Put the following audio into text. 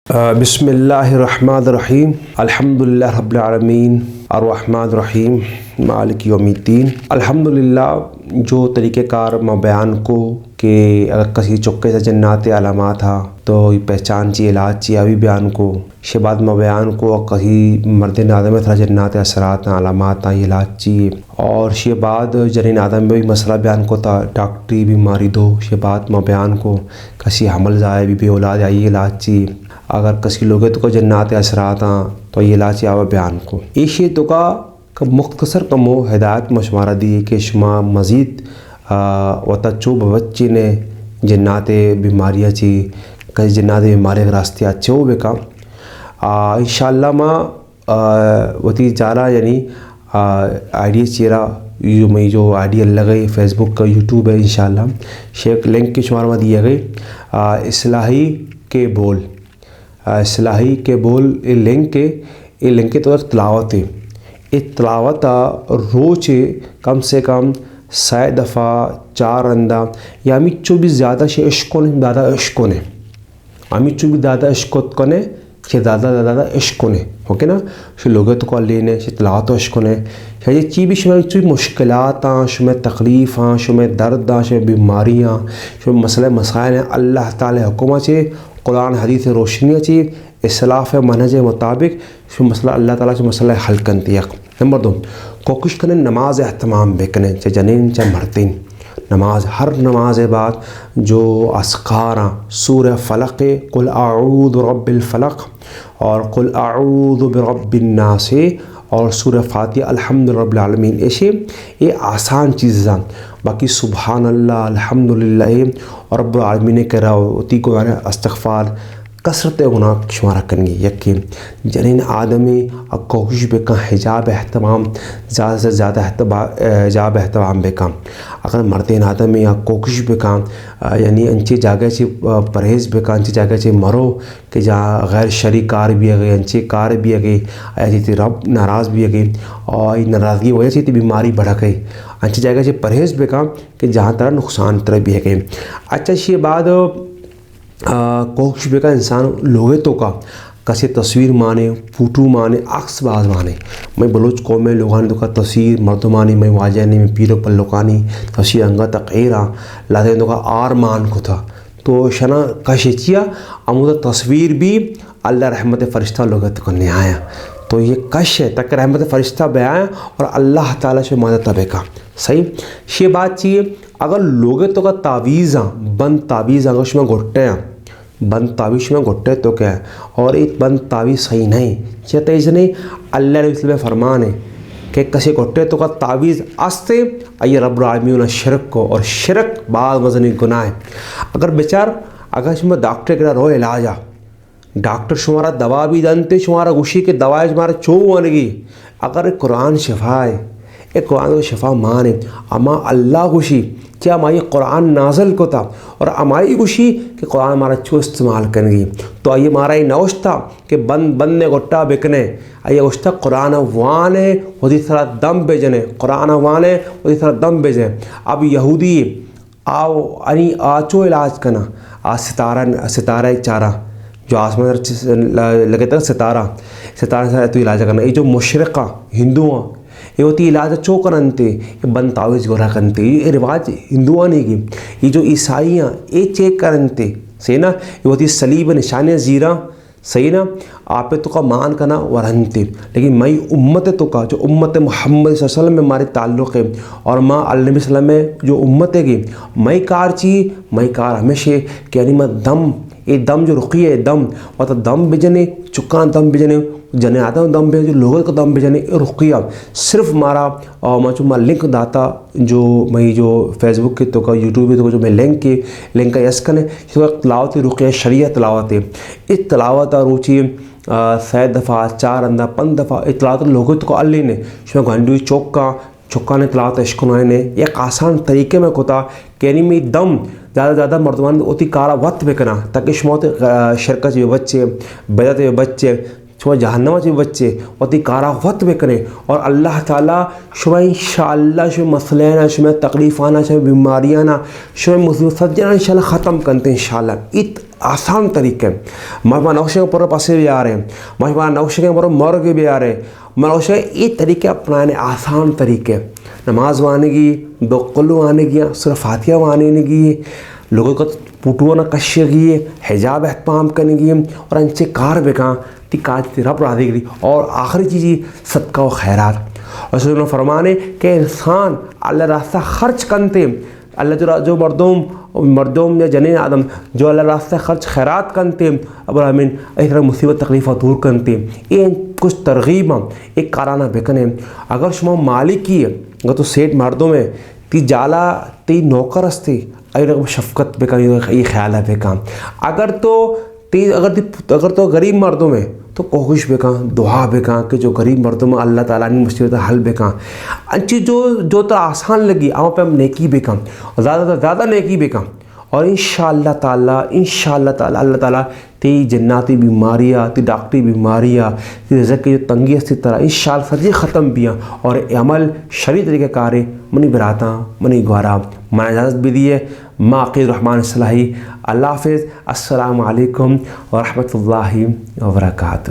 बिस्मिल्लाहिर्रहमानिर्रहीम अल्हम्दुलिल्लाहि रब्बिल आलमीन अर्रहमानिर्रहीम मालिक यौमिद्दीन। अल्हम्दुलिल्लाह जो तरीक़ेकार मैं बयान को कि अगर किसी चुक्के से जन्नात अलामात था तो पहचान ची इलाज ची अभी बयान को शे बाद मैं बयान को कहीं मर्द आदम था जन्नात असरात अलामात इलाज ची और शे बाद जनीन आदम में भी मसला बयान को था डॉक्टरी बीमारी दो शे बाद मैं बयान को कसी हमल जाए भी औलाद आई इलाज ची अगर किसी लोग तो जन्नात असरात तो ये इलाज आवा बयान को इशे तो का मुख्तसर कमो हिदायत मशवरा दी कि शुमा मज़ीद वतचो बच्चे ने जन्नात बीमारियाँ ची कई जन्नात बीमारी रास्ते अच्छे हो बेका इंशाअल्लाह माँ वती जारा यानी आइडिया चेरा जो आइडिया लगे फेसबुक का यूट्यूब है इंशाअल्लाह शेख लिंक के शुमार में दिया गए इस्लाही के बोल इस्लाही के बोल ये लिंक के तो तलावत है ये तलावत रोज़ कम से कम 100 दफ़ा 4 अंदा या हमी 24 ज़्यादा शे इश्कों दादा इश्कों ने हमी 24 दादा इश्कों ने शे दादा इश्कों ने ओके ना शे लोगे तो कॉल लेने शे तलावत इश्कों ने ये चीज़ भी शुमे मुश्किलात शुमे तकलीफ़ शुमे दर्द शुमे बीमारियाँ शुमे मसले मसाइल अल्लाह ताला हुक्म चे कुरान हदीस रोशनी ची इस्लाफ मनहज मुताबिक शो मसला अल्लाह ताला से मसला हल करती है। नंबर 2 कोशिश करें नमाज एहतमाम बेकने चाहे जनीन चाहे मर्तिन नमाज हर नमाज बाद जो अस्कारा सूरह फलक कुल आऊज़ु बिरब्बिल फलक और कुल आऊज़ु बिरब्बिन नास और सूरह फातिहा अल्हम्दुलिल्लाहि रब्बिल आलमीन ऐसे ये आसान चीज़ें बाकी सुबहान अल्लाह अल्हम्दुलिल्लाह और रब्बुल आलमीन करा होती को इस्तिग़फ़ार कसरत गुनाह शुमारा करेंगे यकीन जनीन आदमी कोशिश बेका हिजाब एहतमाम ज़्यादा से ज़्यादा हिजाब एहतमाम बेका अगर मर्दन आदमी या कोशिश बेका यानी अंची जगह से परहेज़ बेका अंची जगह से मरो कि जहाँ गैर शरी कार भी आ गई अंची कार भी आ गई ऐसी रब नाराज़ भी आ गई और नाराज़गी वजह से बीमारी बढ़ गई अंची जगह से परहेज़ बेका कि जहाँ तरह नुकसान तरह भी आ गई। अच्छा ये बाद कोशिश बेका इंसान लोगे तो का कसे तस्वीर माने फोटो माने अक्स बाज माने मैं बलोच कौम में लोगानी तो का तस्वीर मर्दमानी मैं वाजानी में पीरो पर लोकानी तस्वीर अंगा तक़ीरा लाते तो का आर मान को था तो शना कशेचिया अमुदा तस्वीर भी अल्लाह रहमत फ़रिश्ता लोग तो करने आया तो ये कश है तक रहमत फ़रिश्ता बयान और अल्लाह ताला से मदद तबे का सही ये बात चाहिए अगर लोगे तो का तावीज़ बंद तावीज़ अगर उसमें घुट्टे बंद तावीज़ में घुट्टे तो क्या है और एक बंद तावीज़ सही नहीं चाहते इसने अल्लाह ने फरमान है कि कसे घुट्टे तो का तावीज़ आस्ते आइए रब्बुल आलमीन शिरक को और शिरक बाद वजनी गुनाह है अगर बेचार अगर इसमें डॉक्टर के रो इलाजा डॉक्टर शुमारा दवा भी जानते शुमारा गुशी के दवाएं शुमारा चो बनेगी अगर कुरान शिफा है एक कुरान को शिफा मान है अमा अल्लाह खुशी क्या हमारी कुरान नाजल को था और हमारी खुशी कि कुरान हमारा अच्छो इस्तेमाल करेंगी तो आइए हमारा ये नौश्ता कि बंद ने गोट्टा बिकने आइए उश्ता कुरान वाने उसी तरह दम भेजने कुरान वाने उसी तरह दम भेजे अब यहूदी आओ अनी आचो इलाज करना आज सितारा एक चारा जो आसमान लगे था सितारा से तो इलाज करना ये जो मुशरिका हिंदू ये होती इलाज चो करनते ये बंद तावीज़ गोरा करनते ये रिवाज हिंदुआ नहीं की ये जो ईसाइयाँ ये चेक करनते सही ना ये होती सलीब निशान ज़ीरा सही ना आप तो का मान करना वरनते लेकिन मई उम्मत तो का जो उम्मत मोहम्मद सल्लल्लाहु अलैहि वसल्लम में हमारे ताल्लुक़ है और माँ अल्लाह वसल्लम में जो उम्मत है कि मई कार चाहिए मई कार हमेशा कि यानी मैं दम ये दम जो रुकी है दम और तो दम बिजने चुका दम बिजने जने आता दम पे जो लोगों का दम बेचने रुकिया सिर्फ मारा और मैं लिंक दाता जो मैं जो फेसबुक के तो का यूट्यूब पे तो जो मैं लिंक का यस कने तलावत रुकिया शरिया तलावत है इस तलावत रुचि 100 दफ़ा 4 अंदा 5 दफ़ा तलावत लोगों तो अल्ली ने घंटी चौका ने तलावत इश्क़ ने एक आसान तरीके में कोता कैनी में दम ज़्यादा मर्दमान उती कारा वक्त में करना ताकि शुमात शरकत से बच्चे बेदत से बच्चे शुमा जहन्नम से बच्चे और कारा वक्त में करें और अल्लाह ताला शुमा इंशाअल्लाह शुमा मसले ना शुमा तकलीफ़ाना शुमा बीमारियाँ ना शुमा मुसीबत इंशाअल्लाह ख़त्म करते हैं इंशाअल्लाह इत आसान तरीके माशा नौशे पर पासे भी आ रहे हैं, माशा नौशे के पर मर के भी आ रहे हैं, नौशे ये तरीके अपनाने आसान तरीके। नमाज वाने की, दो कुल्लू आने की, सूरह फातिहा वाने की, लोगों का पुटुआ न कश्य की, हिजाब एहतमाम करने की और अंचे कार बेका ती काज ती रब राधे की। और आखिरी चीज़ सदका व खैरात। और फरमाने के इंसान अल्लाह रास्ता खर्च करते, अल्लाह जो मर्दोम या जने आदम जो अल्लाह रास्ते खर्च खैरात करते अब आमीन एक तरह मुसीबत तकलीफ़ दूर करते ये कुछ तरगीब एक काराना बेकन है। अगर शुमा मालिक की अगर तो सेठ मर्दों में ती जाला ती नौकर अस्ती अगर शफकत बेका ये ख्याल है बेका। अगर तो गरीब मर्दों में तो कोशिश बेका दुआ बेका कि जो गरीब मर्दों में अल्लाह ताला ने मुसीबत हल बेका अच्छी जो तो आसान लगी आवा पे हम नेकी बेका ज़्यादा नेकी बेका। और इंशाअल्लाह ताला अल्लाह ताला ती जन्नाती बीमारियाँ ती डॉक्टरी बीमारियाँ ती रिज़्क़ की जो तंगी इस तरह इंशाअल्लाह सजी ख़त्म बिया और अमल शरी तरीके कार्य मनी बराता मनी ग्वारा मना इजाज़त भी दी है। माक़िद रहमान सलाही। अल्लाह हाफ़िज़। अस्सलामु अलैकुम व रहमतुल्लाहि व बरकातुहू।